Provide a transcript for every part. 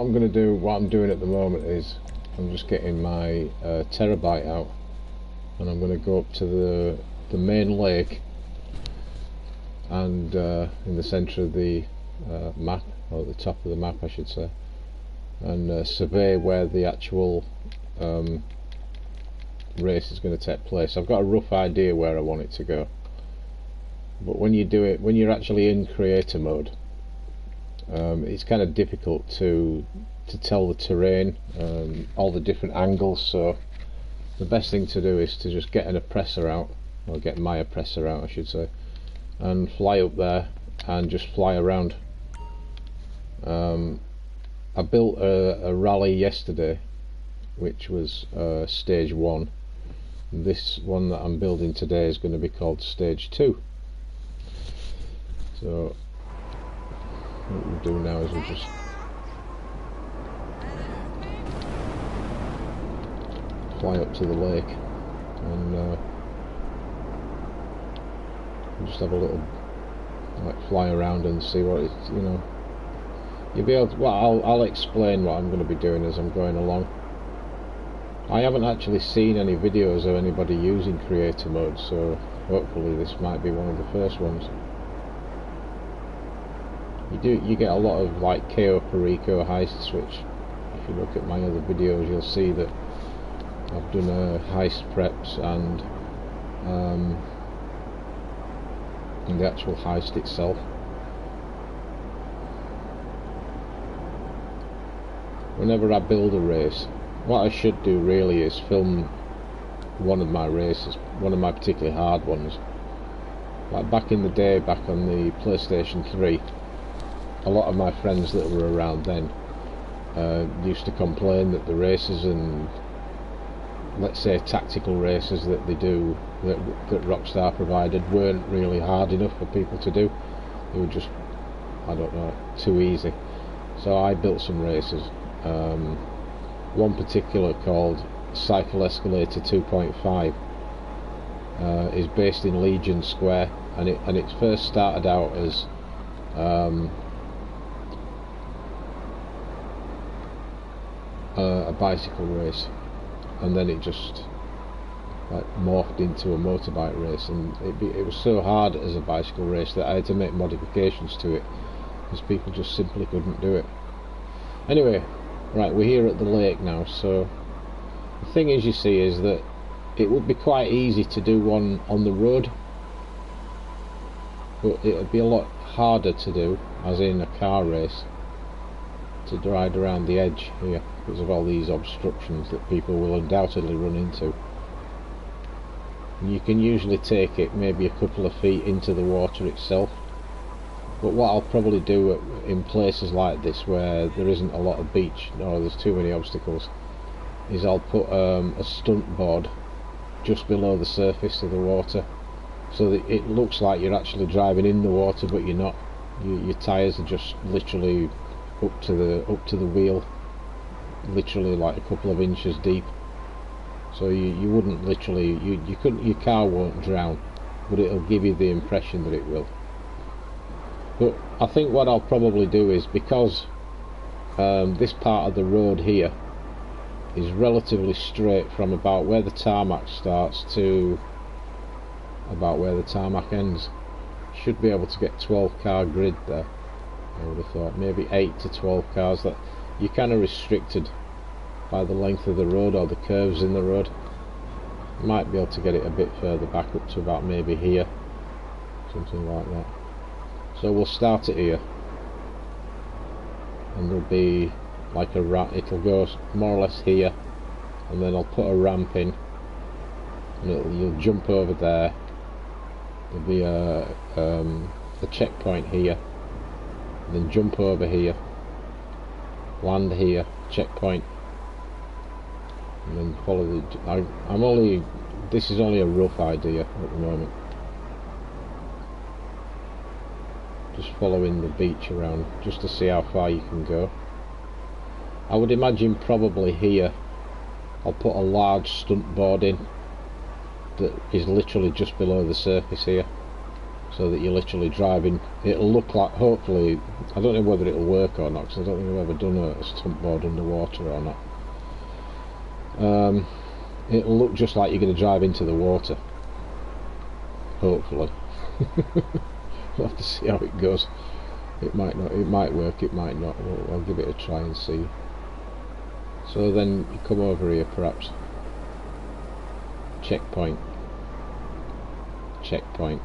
What I'm doing at the moment is I'm just getting my terabyte out, and I'm going to go up to the main lake, and in the centre of the map, or at the top of the map I should say, and survey where the actual race is going to take place. I've got a rough idea where I want it to go, but when you do it, when you're actually in creator mode, it's kind of difficult to tell the terrain, all the different angles. So the best thing to do is to just get an oppressor out, or get my oppressor out I should say, and fly up there and just fly around. I built a rally yesterday which was stage 1. This one that I'm building today is going to be called stage 2. So what we'll do now is we'll just fly up to the lake, and we'll just have a little fly around and see what it's, you'll be able to, well, I'll explain what I'm going to be doing as I'm going along. I haven't actually seen any videos of anybody using creator mode, so hopefully this might be one of the first ones. You get a lot of like Cayo Perico heists, which if you look at my other videos you'll see that I've done heist preps and the actual heist itself. Whenever I build a race, what I should do really is film one of my races, one of my particularly hard ones. Like back in the day, back on the PlayStation 3, a lot of my friends that were around then used to complain that the races and, let's say, tactical races that they do, that Rockstar provided, weren't really hard enough for people to do. They were just, I don't know, too easy. So I built some races. One particular called Cycle Escalator 2.5 is based in Legion Square, and it first started out as a bicycle race, and then it just morphed into a motorbike race, and it was so hard as a bicycle race that I had to make modifications to it because people just simply couldn't do it. Anyway, right, we're here at the lake now. So the thing is, you see, is that it would be quite easy to do one on the road, but it would be a lot harder to do, as in a car race, to ride around the edge here because of all these obstructions that people will undoubtedly run into. You can usually take it maybe a couple of feet into the water itself, but what I'll probably do in places like this where there isn't a lot of beach or there's too many obstacles is I'll put a stunt board just below the surface of the water, so that it looks like you're actually driving in the water, but you're not. Your tyres are just literally up to the wheel, literally like a couple of inches deep. So you wouldn't literally, you couldn't, your car won't drown, but it'll give you the impression that it will. But I think what I'll probably do is, because this part of the road here is relatively straight from about where the tarmac starts to about where the tarmac ends, should be able to get 12 car grid there. I would have thought maybe 8 to 12 cars. That you're kind of restricted by the length of the road or the curves in the road. You might be able to get it a bit further back, up to about maybe here, something like that. So we'll start it here, and there'll be like a ramp. It'll go more or less here, and then I'll put a ramp in, and you'll jump over there. There'll be a checkpoint here, and then jump over here, land here, checkpoint, and then follow the. This is only a rough idea at the moment. Just following the beach around, just to see how far you can go. I would imagine probably here I'll put a large stunt board in that is literally just below the surface here, so that you're literally driving. It'll look like, hopefully, I don't know whether it'll work or not, because I don't think I've ever done a stunt board underwater or not. It'll look just like you're going to drive into the water, hopefully. We'll have to see how it goes. It might not, it might work, it might not. I'll give it a try and see. So then you come over here, perhaps. Checkpoint. Checkpoint.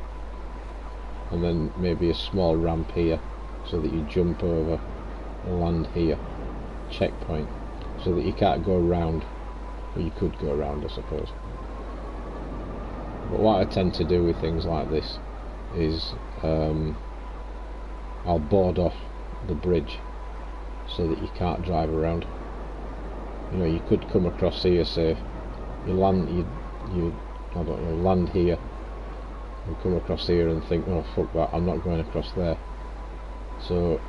And then maybe a small ramp here, so that you jump over and land here. Checkpoint. So that you can't go around. Well, you could go around, I suppose. But what I tend to do with things like this is I'll board off the bridge so that you can't drive around. You know, you could come across here, say you land, you I don't know, land here and come across here and think, oh fuck that, I'm not going across there. So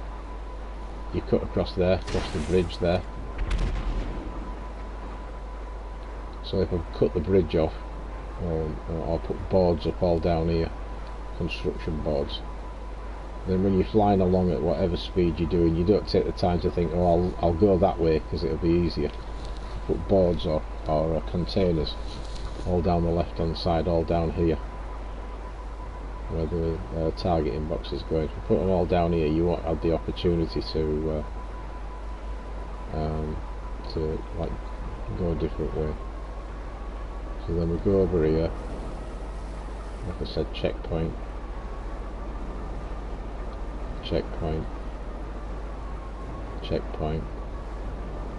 you cut across there, across the bridge there. So if I cut the bridge off, I'll put boards up all down here, construction boards. Then when you're flying along at whatever speed you're doing, you don't take the time to think, oh, I'll go that way because it'll be easier. Put boards or containers all down the left hand side, all down here where the targeting box is going. If you put them all down here, you won't have the opportunity to like go a different way. So then we go over here, like I said, checkpoint, checkpoint, checkpoint,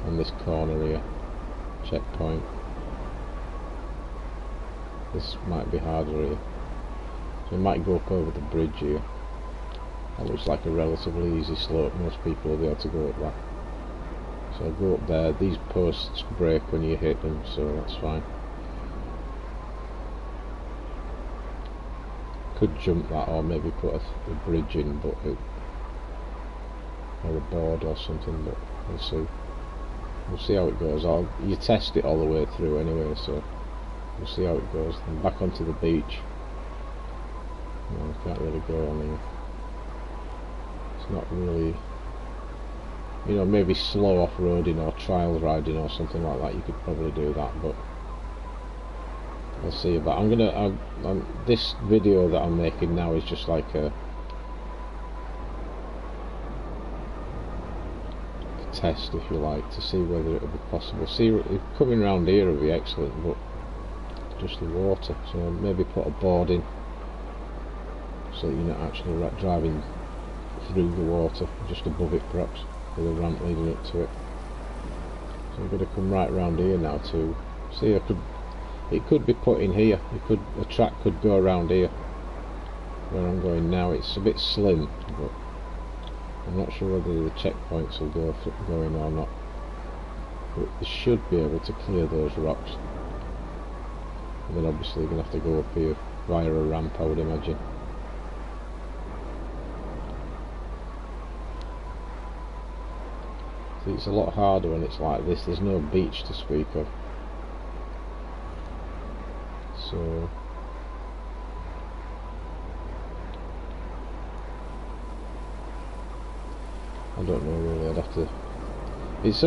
and this corner here, checkpoint. This might be harder here, so we might go up over the bridge here. That looks like a relatively easy slope, most people will be able to go up that. So I'll go up there. These posts break when you hit them, so that's fine. Could jump that or maybe put a bridge in, but or a board or something, but we'll see. We'll see how it goes. You test it all the way through anyway, so we'll see how it goes. Then back onto the beach. No, I can't really go on here. It's not really, you know, maybe slow off-roading or trial riding or something like that. You could probably do that, but I'll see about. This video that I'm making now is just like a test, if you like, to see whether it will be possible. See, coming around here would be excellent, but just the water. So maybe put a board in, so you're not actually driving through the water, just above it perhaps, with a ramp leading up to it. So I'm going to come right around here now to see. It could be put in here. A track could go around here where I'm going now. It's a bit slim, but I'm not sure whether the checkpoints will go in or not. But they should be able to clear those rocks. And then obviously you're going to have to go up here via a ramp, I would imagine. See, it's a lot harder when it's like this. There's no beach to speak of. So I don't know really. I'd have to. It's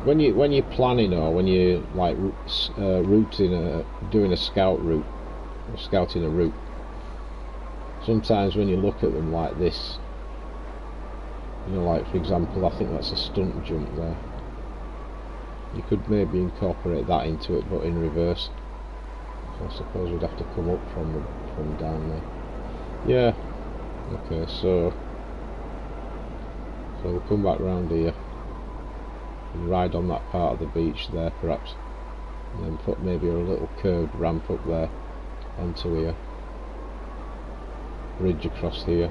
when you're planning or when you're like doing a scout route, or scouting a route. Sometimes when you look at them like this, you know, like for example, I think that's a stunt jump there. You could maybe incorporate that into it, but in reverse. I suppose we'd have to come up from down there. Yeah. Okay, so we'll come back round here and ride on that part of the beach there perhaps, and then put maybe a little curved ramp up there onto here, bridge across here,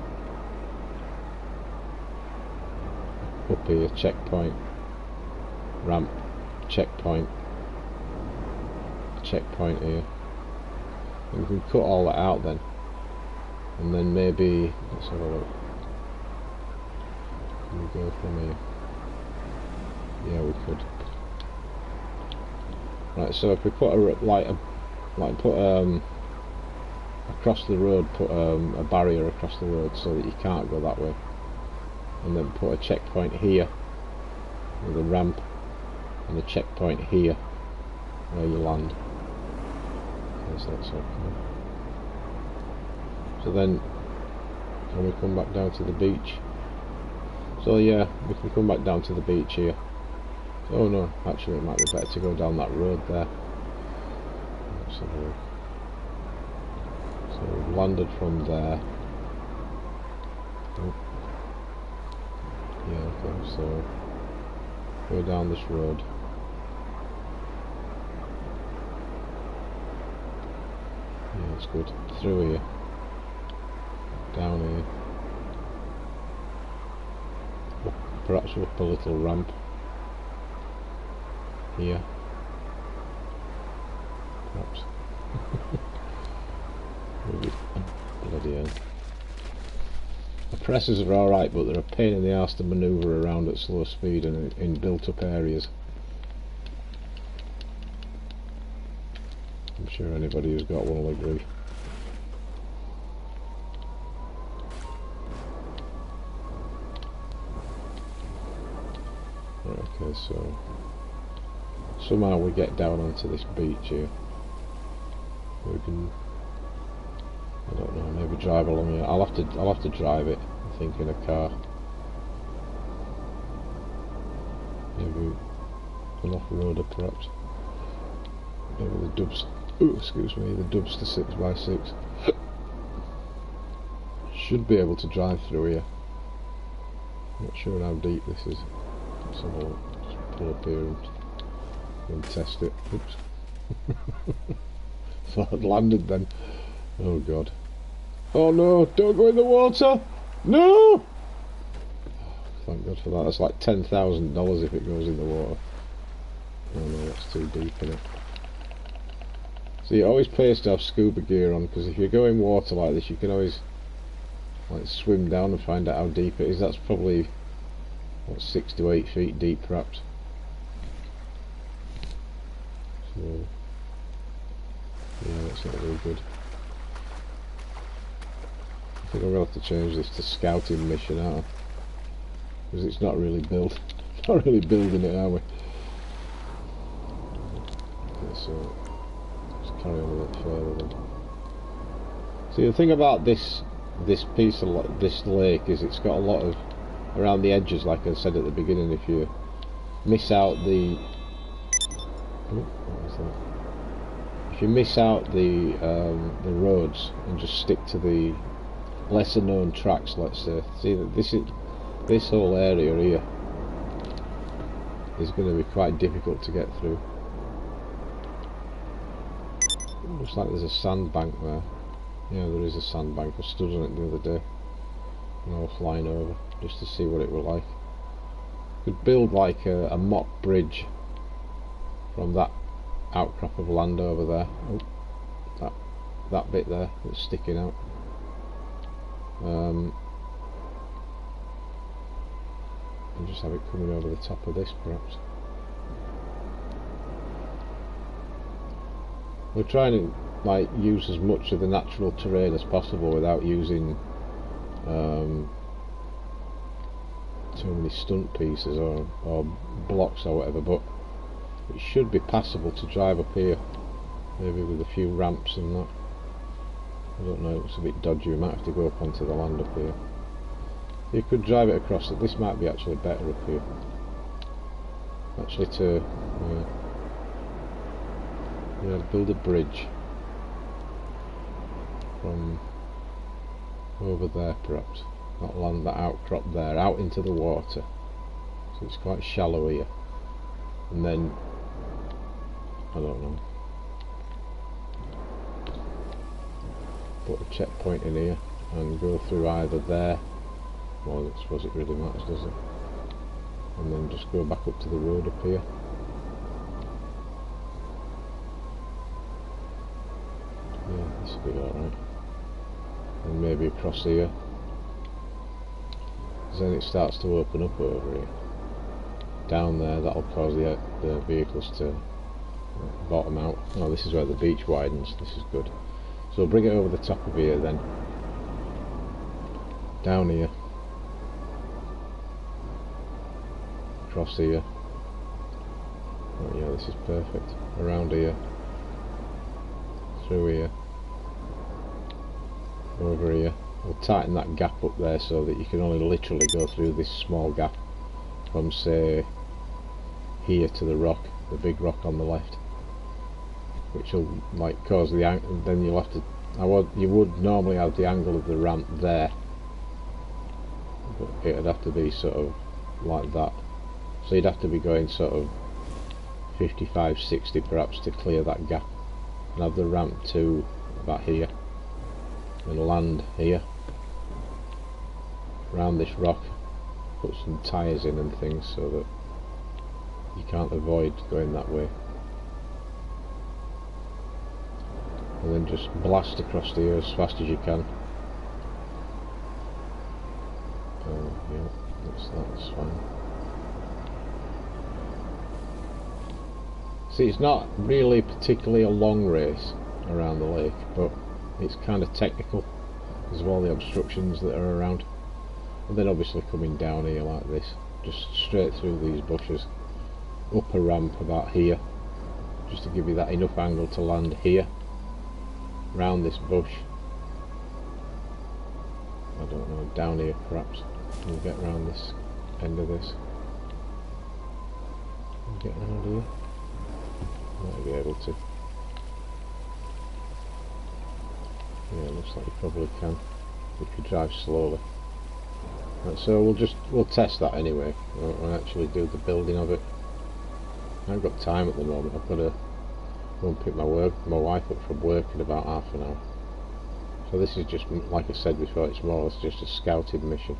up here, checkpoint, ramp, checkpoint, checkpoint here. We can cut all that out then, and then maybe let's have a look. Can we go from here? Yeah, we could. Right, so if we put across the road, put a barrier across the road so that you can't go that way, and then put a checkpoint here with a ramp and a checkpoint here where you land. Okay, so that's okay. So then when we come back down to the beach, so yeah, we can come back down to the beach here. Oh no, actually it might be better to go down that road there. Let's have a look. So we've landed from there. Oh. Yeah, okay, so go down this road. Yeah, it's good. Through here. Down here. Perhaps up a little ramp. Here. Perhaps. Bloody hell. The presses are alright, but they're a pain in the arse to manoeuvre around at slow speed and in built up areas. I'm sure anybody who's got one will agree. Right, okay, so somehow we get down onto this beach here. We can, I don't know, maybe drive along here. I'll have to drive it, I think, in a car. Maybe an off-roader perhaps. Maybe the dubs, oh, excuse me, the Dubster 6x6. Should be able to drive through here. Not sure how deep this is. Let's have a look. Just pull up here and test it. Oops. So I'd landed then. Oh god. Oh no, don't go in the water! No! Thank god for that. That's like $10,000 if it goes in the water. Oh no, that's too deep in it. So it always pays to have scuba gear on, because if you go in water like this you can always like swim down and find out how deep it is. That's probably what, 6 to 8 feet deep perhaps. So yeah, that's not really good. I think I'm going to have to change this to scouting mission out, because it's not really built. Not really building it, are we? Okay, so let's carry on a bit further then. See, the thing about this piece of this lake is it's got a lot of around the edges, like I said at the beginning. If you miss out the what was that? If you miss out the roads and just stick to the lesser known tracks, let's say, see that this whole area here is going to be quite difficult to get through. Looks like there's a sandbank there. Yeah, there is a sandbank. I stood on it the other day and I was flying over just to see what it was like. Could build like a mock bridge from that outcrop of land over there. Oh, that bit there that's sticking out. And just have it coming over the top of this perhaps. We're trying to like use as much of the natural terrain as possible without using too many stunt pieces or blocks or whatever, but it should be passable to drive up here, maybe with a few ramps and that. I don't know, it's a bit dodgy. We might have to go up onto the land up here. You could drive it across it. This might be actually better up here. Actually to build a bridge from over there perhaps. Not land that outcrop there, out into the water. So it's quite shallow here. And then, I don't know, put a checkpoint in here and go through either there, well I suppose it really matters, does it? And then just go back up to the road up here. Yeah, this will be alright. And maybe across here. Because then it starts to open up over here. Down there, that'll cause the vehicles to bottom out. Oh, this is where the beach widens. This is good. So So bring it over the top of here then. Down here. Across here. Oh yeah, this is perfect. Around here. Through here. Over here. We'll tighten that gap up there so that you can only literally go through this small gap from, say, here to the rock, the big rock on the left, which will like cause the angle. Then you'll have to. You would normally have the angle of the ramp there, but it'd have to be sort of like that. So you'd have to be going sort of 55, 60 perhaps to clear that gap, and have the ramp to about here, and land here, around this rock, put some tyres in and things so that you can't avoid going that way. And then just blast across the air as fast as you can. Yeah, that's fine. See, it's not really particularly a long race around the lake, but it's kind of technical because of all the obstructions that are around. And then obviously coming down here like this, just straight through these bushes, up a ramp about here, just to give you that enough angle to land here, round this bush, I don't know, down here perhaps, you'll get round this end of this, get round here, might be able to, yeah, looks like you probably can, if you drive slowly. Right, so we'll test that anyway, we'll actually do the building of it. I haven't got time at the moment. I've got to go and pick my wife up from work in about half an hour. So this is just, like I said before, it's more or less just a scouting mission.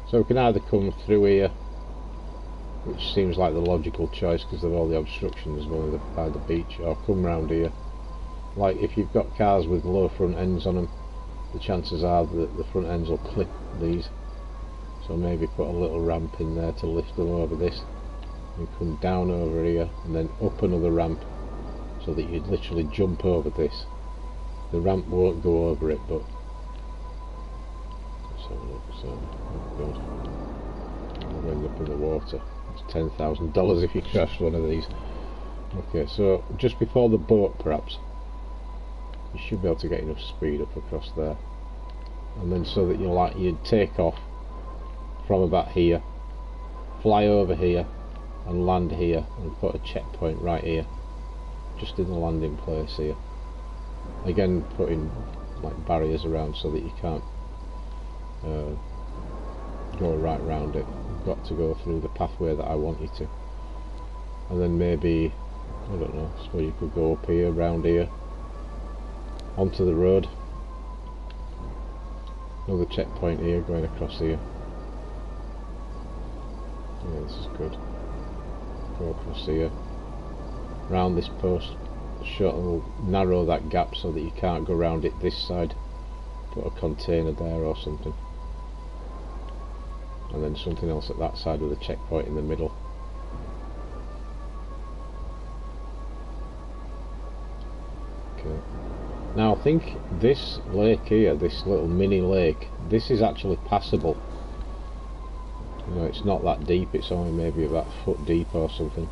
So we can either come through here, which seems like the logical choice because of all the obstructions by the beach, or come round here. Like if you've got cars with low front ends on them, the chances are that the front ends will clip these. So maybe put a little ramp in there to lift them over this. You come down over here and then up another ramp so that you'd literally jump over this. The ramp won't go over it, but let's have a look. So good. We'll end up in the water. It's $10,000 if you crash one of these. Okay, so just before the boat perhaps, you should be able to get enough speed up across there, and then so that you'd take off from about here, fly over here and land here and put a checkpoint right here, just in the landing place here. Again, putting like barriers around so that you can't go right round it. You've got to go through the pathway that I want you to. And then maybe, I don't know, I suppose you could go up here, round here, onto the road. Another checkpoint here going across here. Yeah, this is good. Go across here, round this post, we'll narrow that gap so that you can't go round it this side, put a container there or something, and then something else at that side with a checkpoint in the middle. Okay, now I think this lake here, this little mini lake, this is actually passable. You know, it's not that deep, it's only maybe about a foot deep or something.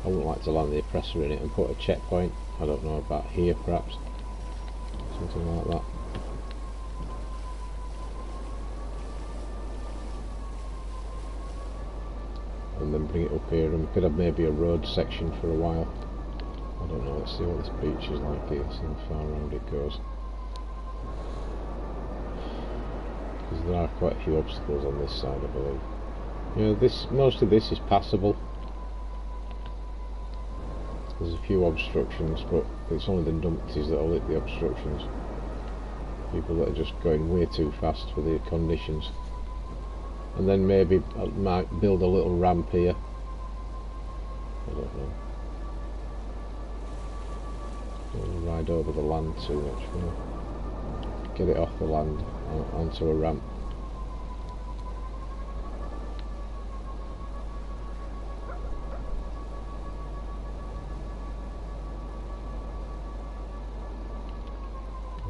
I wouldn't like to land the oppressor in it and put a checkpoint, I don't know, about here perhaps, something like that. And then bring it up here, and we could have maybe a road section for a while. I don't know, let's see what this beach is like here, see how far around it goes. Because there are quite a few obstacles on this side, I believe. You know, most of this is passable. There's a few obstructions, but it's only the numpties that will hit the obstructions. People that are just going way too fast for the conditions. And then maybe I might build a little ramp here. I don't know. Don't ride over the land too much. Get it off the land onto a ramp.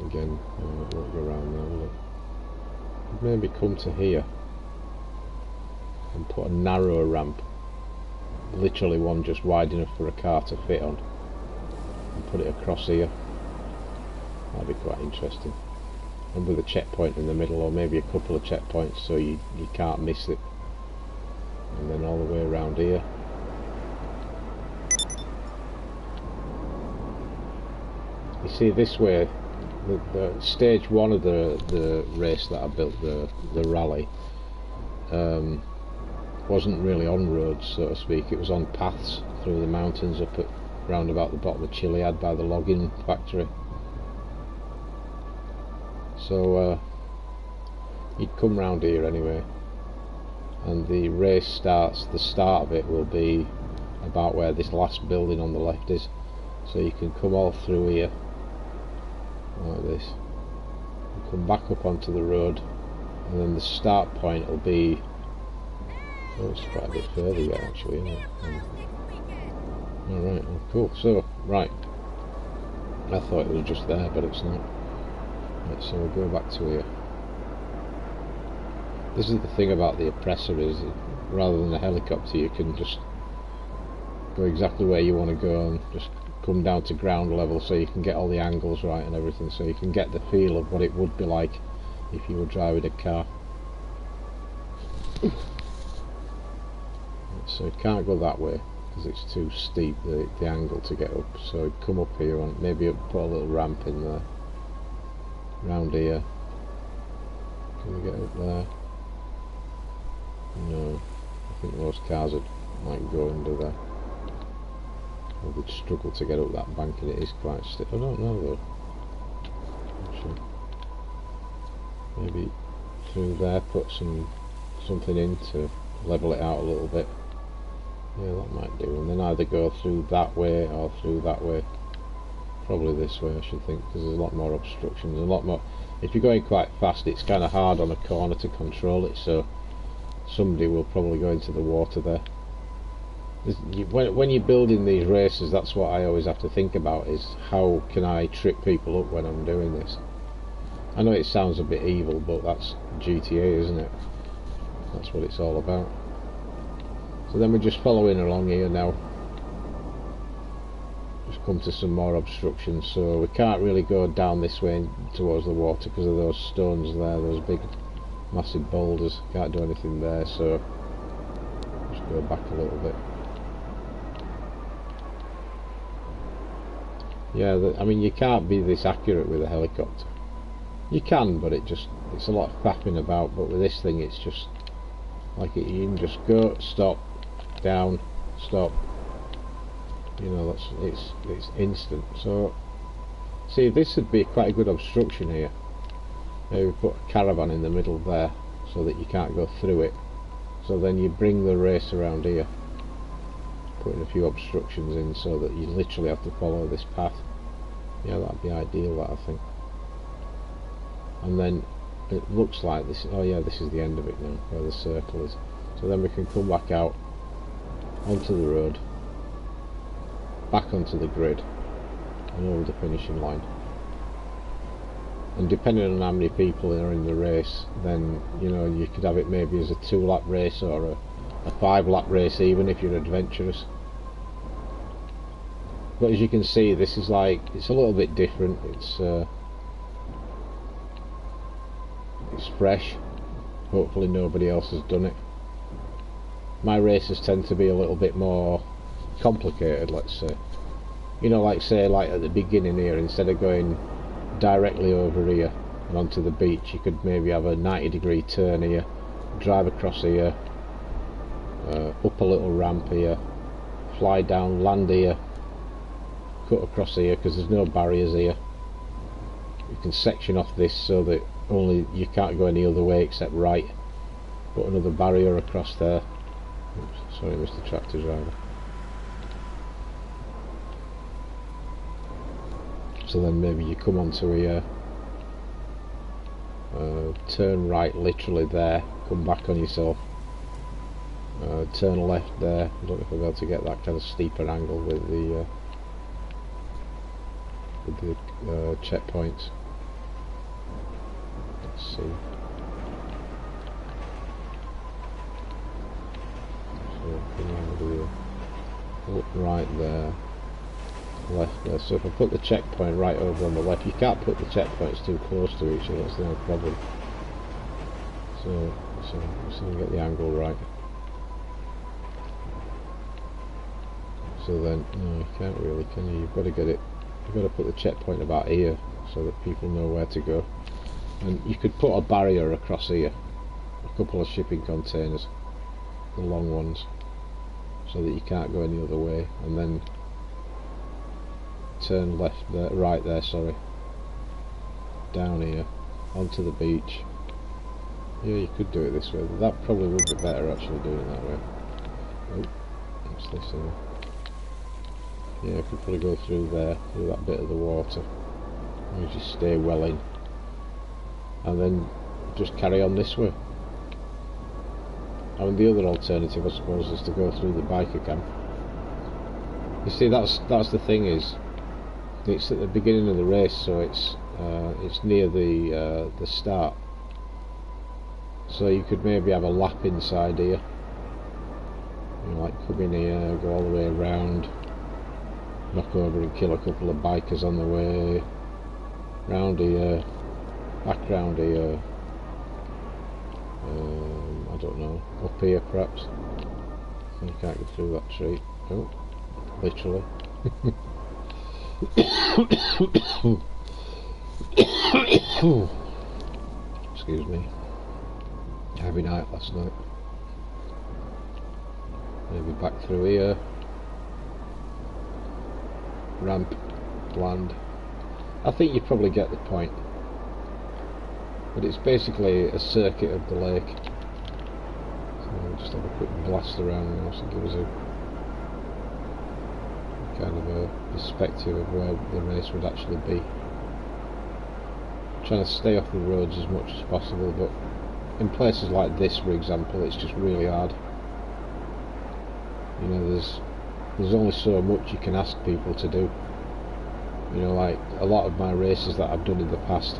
again. Won't go around there, will it? Maybe come to here and put a narrower ramp, literally one just wide enough for a car to fit on, and put it across here. That'd be quite interesting. And with a checkpoint in the middle, or maybe a couple of checkpoints so you can't miss it. And then all the way around here. You see, this way, the stage one of the race that I built, the rally, wasn't really on roads, so to speak. It was on paths through the mountains up at round about the bottom of Chiliad by the logging factory. So you'd come round here anyway, and the race starts. The start of it will be about where this last building on the left is, so you can come all through here like this and come back up onto the road, and then the start point will be, oh, it's quite a bit further yet actually, isn't it? Alright, oh, cool. So, right, I thought it was just there, but it's not. Right, so we'll go back to here. This is the thing about the oppressor, is rather than a helicopter you can just go exactly where you want to go and just come down to ground level, so you can get all the angles right and everything, so you can get the feel of what it would be like if you were driving a car. So you can't go that way because it's too steep, the angle to get up, so come up here and maybe put a little ramp in there, round here. Can we get up there? No, I think most cars might go under there. Or would struggle to get up that bank, and it is quite stiff. I don't know though. Actually, maybe through there put something in to level it out a little bit. Yeah, that might do. And then either go through that way or through that way. Probably this way, I should think, because there's a lot more obstructions, a lot more. If you're going quite fast, it's kind of hard on a corner to control it, so somebody will probably go into the water there. When you're building these races, that's what I always have to think about, is how can I trip people up when I'm doing this. I know it sounds a bit evil, but that's GTA, isn't it? That's what it's all about. So then we're just following along here now. Just come to some more obstructions, so we can't really go down this way towards the water because of those stones there, those big massive boulders. Can't do anything there, so just go back a little bit. Yeah, I mean, you can't be this accurate with a helicopter. You can, but it's a lot of faffing about. But with this thing, it's just like you can just go, stop, down, stop. You know, it's instant. So, see, this would be quite a good obstruction here. Maybe put a caravan in the middle there, so that you can't go through it. So then you bring the race around here, putting a few obstructions in, so that you literally have to follow this path. Yeah, that'd be ideal, that, I think. And then it looks like this. Oh yeah, this is the end of it now, where the circle is. So then we can come back out onto the road, back onto the grid, and over the finishing line. And depending on how many people are in the race, then you know, you could have it maybe as a 2-lap race or a 5-lap race, even if you're adventurous. But as you can see, this is like, it's a little bit different. It's fresh. Hopefully nobody else has done it. My races tend to be a little bit more complicated, let's say. You know, like say, like at the beginning here, instead of going directly over here and onto the beach, you could maybe have a 90-degree turn here, drive across here, up a little ramp here, fly down, land here, cut across here, because there's no barriers here. You can section off this so that only you can't go any other way except right. Put another barrier across there. Oops, sorry, Mr. Tractor Driver. So then maybe you come onto here, turn right literally there, come back on yourself, turn left there. I don't know if I'll be able to get that kind of steeper angle with the checkpoints. Let's see. So come over here. Look right there. Left there. So if I put the checkpoint right over on the left, you can't put the checkpoints too close to each other, that's the only problem. So just going to get the angle right. So then, no, you can't really, can you? You've got to get it, you've got to put the checkpoint about here so that people know where to go. And you could put a barrier across here, a couple of shipping containers, the long ones, so that you can't go any other way, and then turn left there, right there, sorry, down here, onto the beach. Yeah, you could do it this way. That probably would be better actually doing it that way. Oh, what's this here? Yeah, I could probably go through there, through that bit of the water. You just stay well in. And then just carry on this way. I mean, the other alternative, I suppose, is to go through the biker camp. You see, that's the thing is, it's at the beginning of the race, so it's near the start. So you could maybe have a lap inside here. You know, like come in here, go all the way around, knock over and kill a couple of bikers on the way, round here, back round here, I don't know, up here perhaps. You can't get through that tree. Oh, literally. Excuse me. Heavy night last night. Maybe back through here. Ramp, land. I think you probably get the point. But it's basically a circuit of the lake. So we'll just have a quick blast around now to give us a kind of a perspective of where the race would actually be. Trying to stay off the roads as much as possible, but in places like this, for example, it's just really hard. You know, there's only so much you can ask people to do. You know, like a lot of my races that I've done in the past,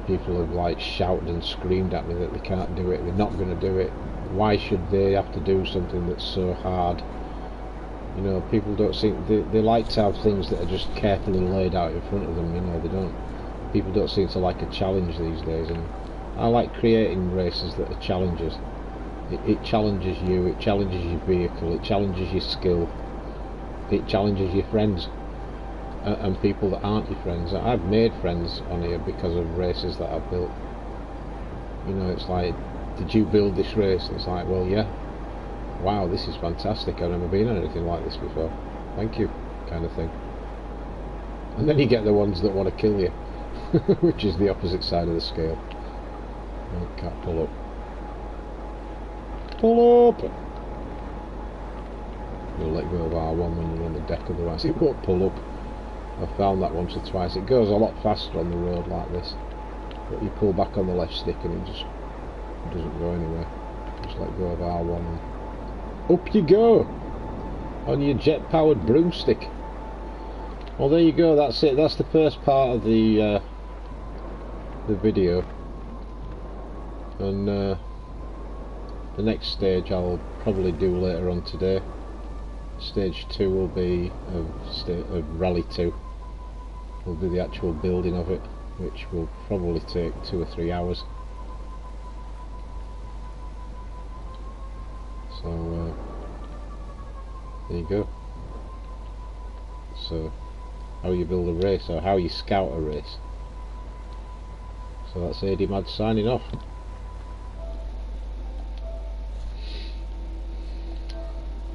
people have like shouted and screamed at me that they can't do it, they're not going to do it. Why should they have to do something that's so hard? You know, people don't seem, they like to have things that are just carefully laid out in front of them. You know, they don't. People don't seem to like a challenge these days, and I like creating races that are challenges. It challenges you, it challenges your vehicle, it challenges your skill, it challenges your friends, and people that aren't your friends. I've made friends on here because of races that I've built. You know, it's like, did you build this race? It's like, well, yeah. Wow, this is fantastic, I've never been on anything like this before. Thank you, kind of thing. And then you get the ones that want to kill you, which is the opposite side of the scale. I can't pull up. Pull up! You'll let go of R1 when you're on the deck, otherwise it won't pull up. I've found that once or twice. It goes a lot faster on the road like this, but you pull back on the left stick and it just doesn't go anywhere. Just let go of R1 and up you go on your jet powered broomstick. Well, there you go, that's it. That's the first part of the video, and the next stage I'll probably do later on today. Stage 2 will be of Rally 2, will be the actual building of it, which will probably take 2 or 3 hours. So there you go. So how you build a race, or how you scout a race. So that's AD Mad signing off.